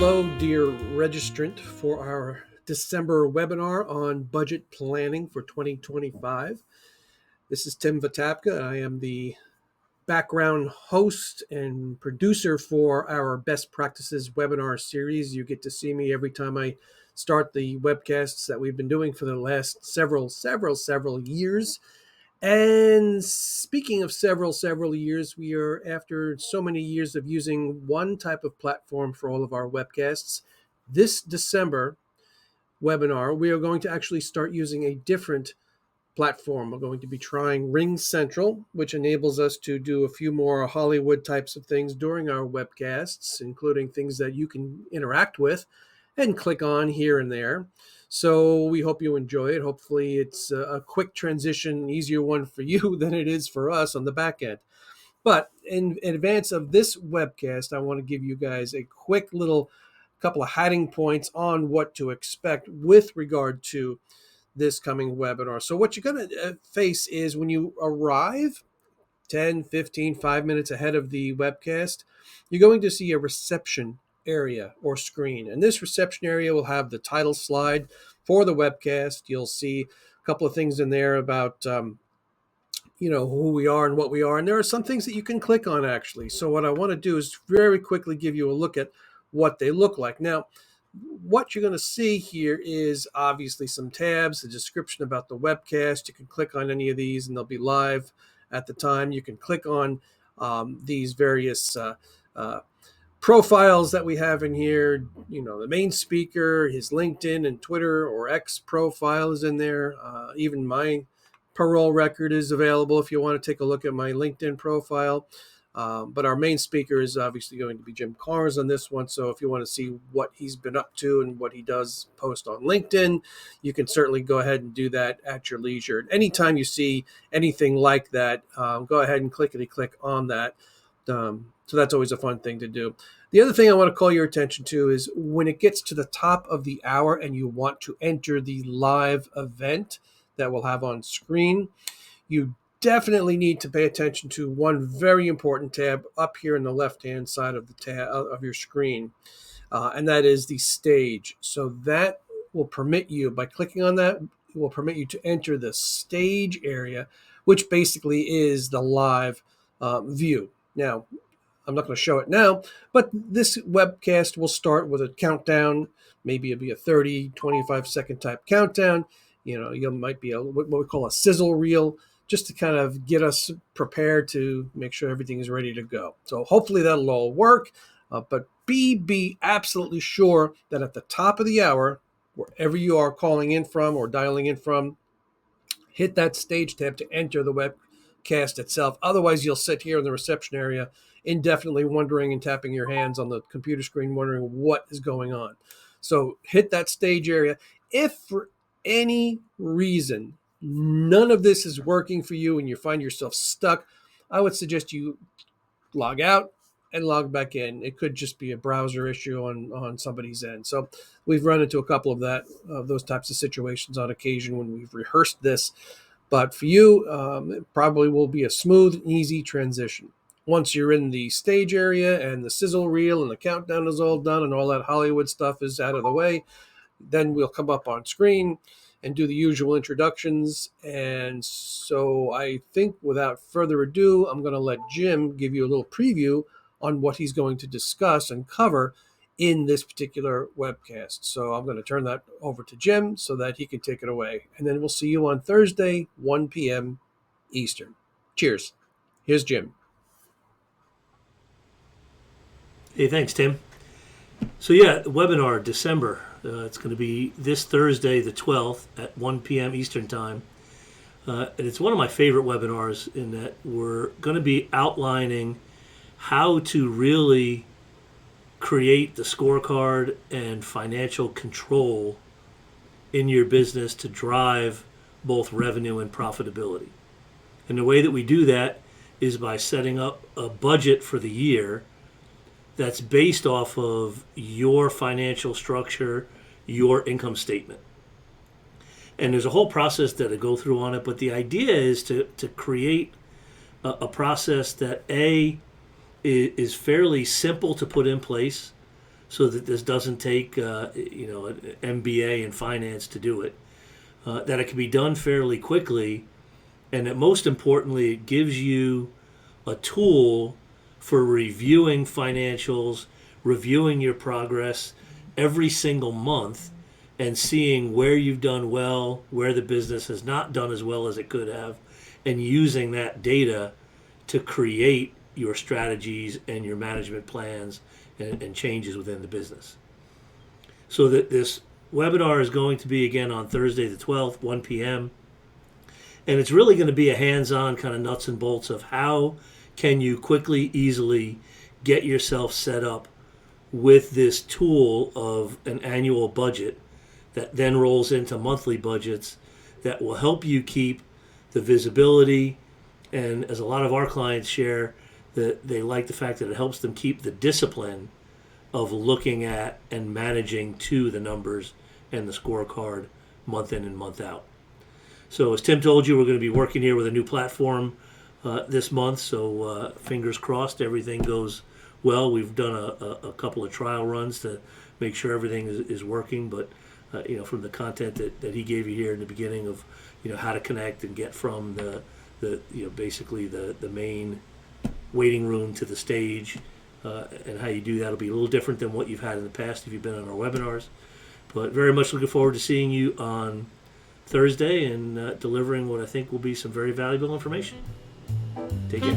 Hello, dear registrant, for our December webinar on budget planning for 2025. This is Tim Vitapka. I am the background host and producer for our Best Practices webinar series. You get to see me every time I start the webcasts that we've been doing for the last several years. And speaking of several years, we are, after so many years of using one type of platform for all of our webcasts, this December webinar, we are going to actually start using a different platform. We're going to be trying Ring Central, which enables us to do a few more Hollywood types of things during our webcasts, including things that you can interact with and click on here and there. So we hope you enjoy it. Hopefully it's a quick transition, easier one for you than it is for us on the back end. But in advance of this webcast, I want to give you guys a quick little couple of hiding points on what to expect with regard to this coming webinar. So what you're going to face is when you arrive 10, 15, 5 minutes ahead of the webcast, you're going to see a reception area or screen. And this reception area will have the title slide for the webcast. You'll see a couple of things in there about who we are and what we are. And there are some things that you can click on, actually. So what I want to do is very quickly give you a look at what they look like. Now, what you're going to see here is obviously some tabs, a description about the webcast. You can click on any of these and they'll be live at the time. You can click on these various profiles that we have in here. The main speaker, his LinkedIn and Twitter or X profile is in there. Even my parole record is available if you want to take a look at my LinkedIn profile. But our main speaker is obviously going to be Jim Cars on this one. So if you want to see what he's been up to and what he does post on LinkedIn, you can certainly go ahead and do that at your leisure. Anytime you see anything like that, go ahead and click on that. So that's always a fun thing to do. The other thing I want to call your attention to is when it gets to the top of the hour and you want to enter the live event that we'll have on screen, you definitely need to pay attention to one very important tab up here in the left-hand side of the tab of your screen, and that is the stage. So that will permit you, by clicking on that, it will permit you to enter the stage area, which basically is the live view. Now, I'm not going to show it now, but this webcast will start with a countdown. Maybe it'll be a 30, 25-second type countdown. You might be what we call a sizzle reel, just to kind of get us prepared to make sure everything is ready to go. So hopefully that'll all work, but be absolutely sure that at the top of the hour, wherever you are calling in from or dialing in from, hit that stage tab to enter the webcast itself. Otherwise, you'll sit here in the reception area indefinitely wondering and tapping your hands on the computer screen, wondering what is going on. So hit that stage area. If for any reason none of this is working for you and you find yourself stuck, I would suggest you log out and log back in. It could just be a browser issue on somebody's end. So we've run into a couple of those types of situations on occasion when we've rehearsed this. But for you, it probably will be a smooth and easy transition. Once you're in the stage area and the sizzle reel and the countdown is all done and all that Hollywood stuff is out of the way, then we'll come up on screen and do the usual introductions. And so I think without further ado, I'm going to let Jim give you a little preview on what he's going to discuss and cover in this particular webcast. So I'm going to turn that over to Jim so that he can take it away. And then we'll see you on Thursday, 1 p.m. Eastern. Cheers. Here's Jim. Hey, thanks, Tim. So yeah, webinar December. It's going to be this Thursday, the 12th at 1 p.m. Eastern Time. And it's one of my favorite webinars in that we're going to be outlining how to really create the scorecard and financial control in your business to drive both revenue and profitability. And the way that we do that is by setting up a budget for the year that's based off of your financial structure, your income statement. And there's a whole process that I go through on it, but the idea is to create a process that is fairly simple to put in place so that this doesn't take an MBA in finance to do it. That it can be done fairly quickly, and that most importantly, it gives you a tool for reviewing financials, reviewing your progress every single month, and seeing where you've done well, where the business has not done as well as it could have, and using that data to create your strategies and your management plans and changes within the business. So that this webinar is going to be again on Thursday the 12th, 1 p.m. And it's really going to be a hands-on kind of nuts and bolts of how can you quickly, easily get yourself set up with this tool of an annual budget that then rolls into monthly budgets that will help you keep the visibility. And as a lot of our clients share, that they like the fact that it helps them keep the discipline of looking at and managing to the numbers and the scorecard month in and month out. So as Tim told you, we're going to be working here with a new platform this month. So fingers crossed, everything goes well. We've done a couple of trial runs to make sure everything is working. But from the content that he gave you here in the beginning of how to connect and get from the basically the main waiting room to the stage, and how you do that will be a little different than what you've had in the past if you've been on our webinars. But very much looking forward to seeing you on Thursday and delivering what I think will be some very valuable information. Take care.